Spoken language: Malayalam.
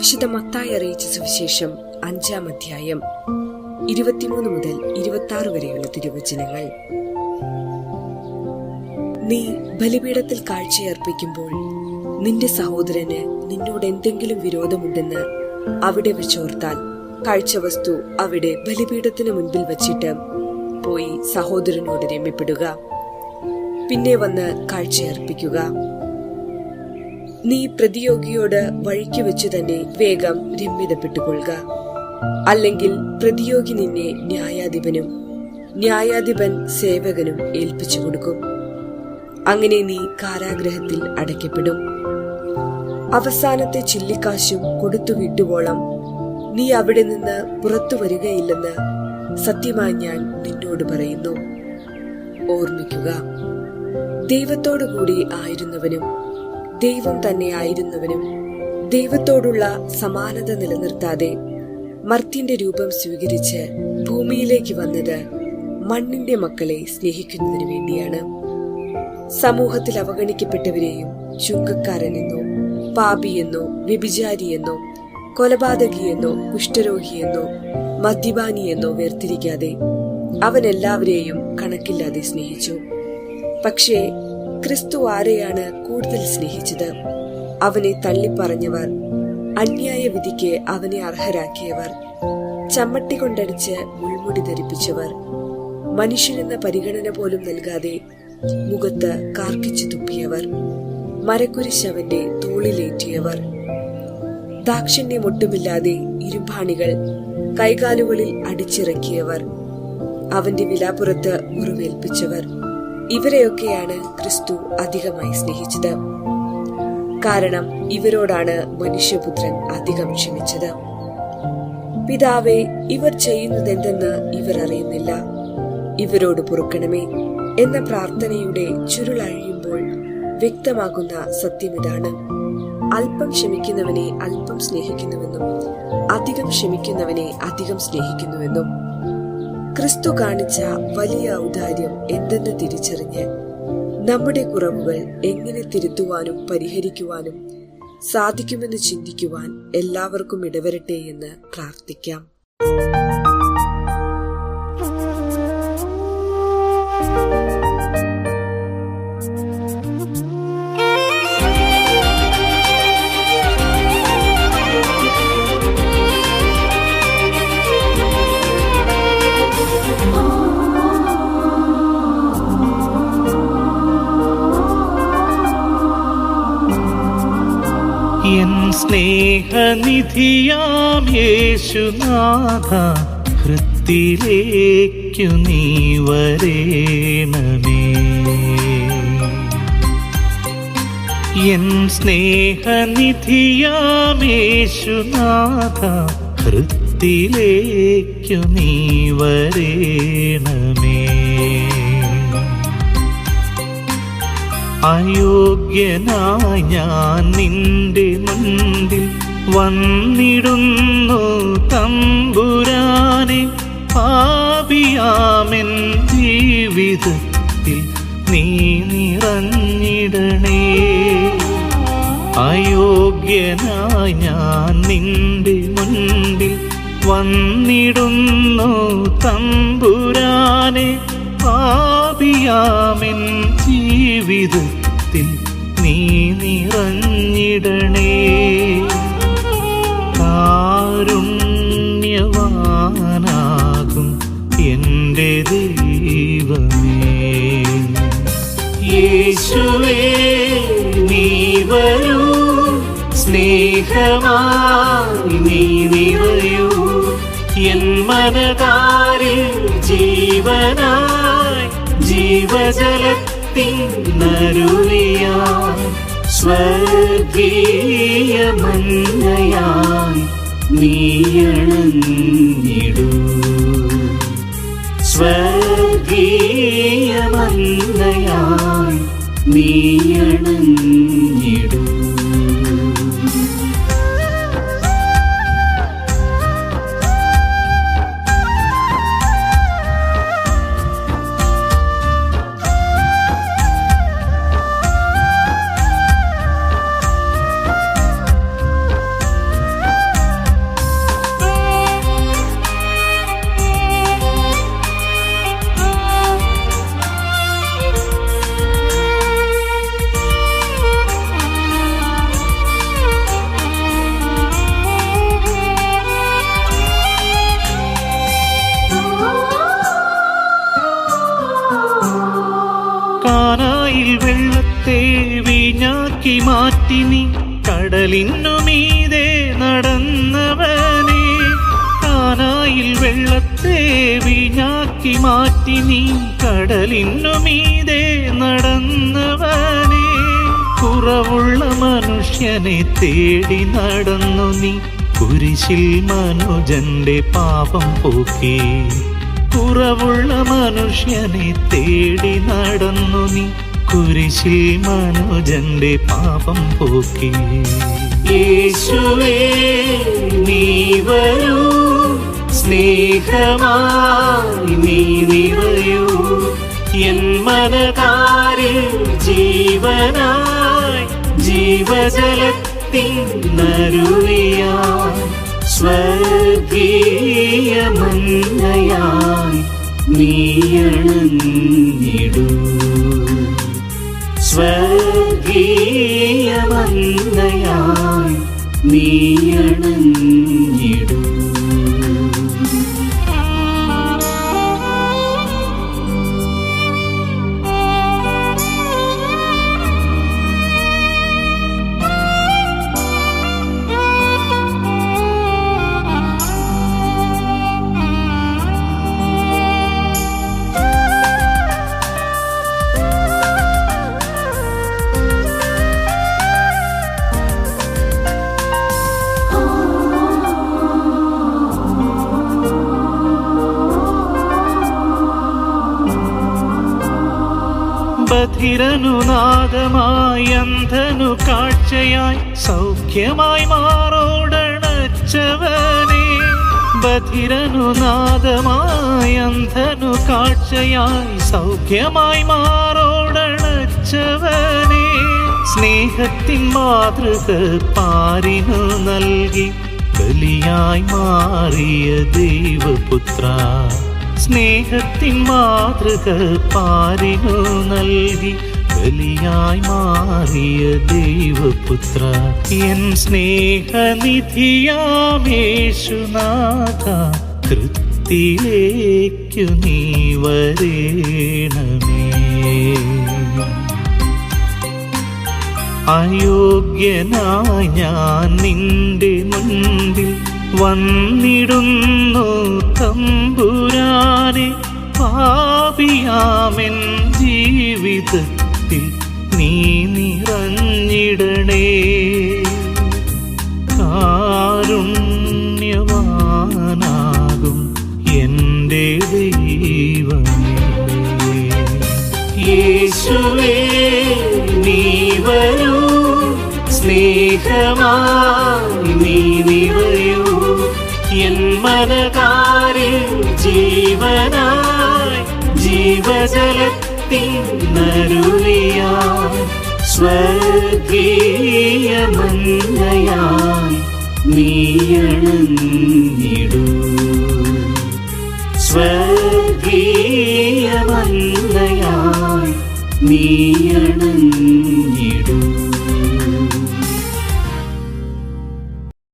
വിശുദ്ധ മത്തായി അറിയിച്ച സുവിശേഷം 5-ാം അധ്യായം 23 മുതൽ 26 വരെയുള്ള തിരുവചനങ്ങൾ. നീ ബലിപീഠത്തിൽ കാഴ്ചയർപ്പിക്കുമ്പോൾ നിന്റെ സഹോദരന് നിന്നോട് എന്തെങ്കിലും വിരോധമുണ്ടെന്ന് അവിടെ വെച്ചോർത്താൽ കാഴ്ചവസ്തു അവിടെ ബലിപീഠത്തിന് മുൻപിൽ വച്ചിട്ട് പോയി സഹോദരനോട് രമ്യപ്പെടുക. പിന്നെ വന്ന് കാഴ്ചയർപ്പിക്കുക. നീ പ്രതിയോഗിയോട് വഴിക്ക് വെച്ചു തന്നെ വേഗം രമ്യതപ്പെട്ടുകൊള്ളുക. അല്ലെങ്കിൽ പ്രതിയോഗി നിന്നെ ന്യായാധിപനും ന്യായാധിപൻ സേവകനും ഏൽപ്പിച്ചു കൊടുക്കും. അങ്ങനെ നീ കാരാഗ്രഹത്തിൽ അടയ്ക്കപ്പെടും. അവസാനത്തെ ചില്ലിക്കാശും കൊടുത്തു വിട്ടുവോളം നീ അവിടെ നിന്ന് പുറത്തു വരികയില്ലെന്ന് സത്യമായി ഞാൻ നിന്നോട് പറയുന്നു. ഓർമ്മിക്കുക, ദൈവത്തോടുകൂടി ആയിരുന്നവനും ദൈവം തന്നെ ആയിരുന്നവനും ദൈവത്തോടുള്ള സമാനത നിലനിർത്താതെ മർത്യന്റെ രൂപം സ്വീകരിച്ച് ഭൂമിയിലേക്ക് വന്നത് മണ്ണിന്റെ മക്കളെ സ്നേഹിക്കുന്നതിനു വേണ്ടിയാണ്. സമൂഹത്തിൽ അവഗണിക്കപ്പെട്ടവരെയും ചുങ്കക്കാരനെന്നോ പാപിയെന്നോ വ്യഭിചാരിയെന്നോ കൊലപാതകിയെന്നോ കുഷ്ഠരോഗിയെന്നോ മദ്യപാനിയെന്നോ വേർതിരിക്കാതെ അവൻ എല്ലാവരെയും കണക്കില്ലാതെ സ്നേഹിച്ചു. പക്ഷേ ക്രിസ്തു ആരെയാണ് കൂടുതൽ സ്നേഹിച്ചത്? അവനെ തള്ളിപ്പറഞ്ഞവർ, അന്യായ വിധിക്ക് അവനെ അർഹരാക്കിയവർ, ചമ്മട്ടി കൊണ്ടടിച്ച് മുൾമുടി ധരിപ്പിച്ചവർ, മനുഷ്യനെന്ന പരിഗണന പോലും നൽകാതെ മുഖത്ത് കാർക്കിച്ചു തുപ്പിയവർ, മരക്കുരിശ് അവന്റെ തോളിലേറ്റിയവർ, ദാക്ഷിണ്യമൊട്ടുമില്ലാതെ ഇരുമ്പാണികൾ കൈകാലുകളിൽ അടിച്ചിറക്കിയവർ, അവന്റെ വിലാപ്പുറത്ത് മുറിവേൽപ്പിച്ചവർ, ഇവരെയൊക്കെയാണ് ക്രിസ്തു അധികമായി സ്നേഹിച്ചത്. കാരണം ഇവരോടാണ് മനുഷ്യപുത്രൻ അധികം ക്ഷമിച്ചത്. പിതാവേ, ഇവർ ചെയ്യുന്നതെന്തെന്ന് ഇവർ അറിയുന്നില്ല, ഇവരോട് പൊറുക്കണമേ എന്ന പ്രാർത്ഥനയുടെ ചുരുളഴിയുമ്പോൾ വ്യക്തമാകുന്ന സത്യമിതാണ്. അല്പം ക്ഷമിക്കുന്നവനെ അല്പം സ്നേഹിക്കുന്നുവെന്നും അധികം ക്ഷമിക്കുന്നവനെ അധികം സ്നേഹിക്കുന്നുവെന്നും. ക്രിസ്തു കാണിച്ച വലിയ ഔദാര്യം എന്തെന്ന് തിരിച്ചറിഞ്ഞ് നമ്മുടെ കുറവുകൾ എങ്ങനെ തിരുത്തുവാനും പരിഹരിക്കുവാനും സാധിക്കുമെന്ന് ചിന്തിക്കുവാൻ എല്ലാവർക്കും ഇടവരട്ടെ എന്ന് പ്രാർത്ഥിക്കാം. എൻ സ്നേഹനിധിയാം യേശുനാഥ, ഹൃത്തിലേക്കു നീ വരേണമേ. എൻ സ്നേഹനിധിയാം യേശുനാഥ, ഹൃത്തിലേക്കു നീ വരേണമേ. അയോഗ്യനായി ഞാൻ നിന്റെ മുൻപിൽ വന്നിടുന്നു തമ്പുരാനെ. പാപിയാമെൻ ജീവിതത്തിൽ നീ നിറഞ്ഞിടണേ. അയോഗ്യനായി ഞാൻ നിന്റെ മുൻപിൽ വന്നിടുന്നു തമ്പുരാനെ. പാപിയാമെൻ ജീവിതത്തിൽ നീ നിറഞ്ഞിടണേ. കാരുണ്യവാനാകും എൻ്റെ ദൈവമേ, യേശുവേ നീ വരൂ, സ്നേഹമായി നീ നിറയൂ. എൻ മനതാരിൽ ജീവനായി ജീവജലത്തിൻ നരുളിയായി സ്വർഗീയ മന്നയായി നീയണഞ്ഞിടൂ. സ്വർഗീയ മന്നയായി നീയണഞ്ഞിടൂ. വീഞ്ഞാക്കി മാറ്റി നീ കടലിനു മീതെ നടന്നവനെ, കാനായിൽ വെള്ളത്തെ വീഞ്ഞാക്കി മാറ്റി നീ കടലിനു മീതെ നടന്നവനെ, കുറവുള്ള മനുഷ്യനെ തേടി നടന്നു നീ കുരിശിൽ മനുജന്റെ പാപം പോക്കി, കുറവുള്ള മനുഷ്യനെ തേടി നടന്നു നീ കുരിശിൽ മനുജന്റെ പാപം പോക്കി. യേശുവേ നീ വരൂ, സ്നേഹമായി നീ നിറയൂ, എൻ മനകാരിൽ ജീവനായി ജീവജലത്തിൻ നരുവിയായി, സ്വർഗീയ മന്നയായി നീയണഞ്ഞിടൂ, സ്വർഗീയ മന്നയായി നീയണഞ്ഞിടൂ. ബധിരനു നാദമായി, അന്ധനു കാഴ്ചയായി, സൗഖ്യമായി മാറോടണച്ചവനെ, ബധിരനു നാദമായി, അന്ധനു കാഴ്ചയായി, സൗഖ്യമായി മാറോടണച്ചവനെ, സ്നേഹത്തിൻ മാതൃക പാരിനു നൽകി ബലിയായി മാറിയ ദൈവപുത്ര, സ്നേഹത്തിൻ മാതൃക പാരിനു നൽകി ബലിയായി മാറിയ ദൈവപുത്ര, എൻ സ്നേഹനിധിയാമേശുനാഥ തൃപ്തിയിലേക്കു നീ വരേണമേ. അയോഗ്യനായി ഞാൻ നിന്റെ മുൻപിൽ വന്നിടുന്നു തമ്പുരാനെ, പാപിയാമെൻ ജീവിതത്തിൽ നീ നിറഞ്ഞിടണേ, കാരുണ്യവാനാകും എൻ്റെ ദൈവമേ. യേശുവേ നീ വരൂ, സ്നേഹമായി നീ നിറയൂ, എൻ മനകാരിൽ ജീവനായി ജീവജലത്തിൻ നരുവിയായി, സ്വർഗീയ മന്നയായി നീയണഞ്ഞിടൂ, സ്വർഗീയ മന്നയായി നീയണഞ്ഞിടൂ.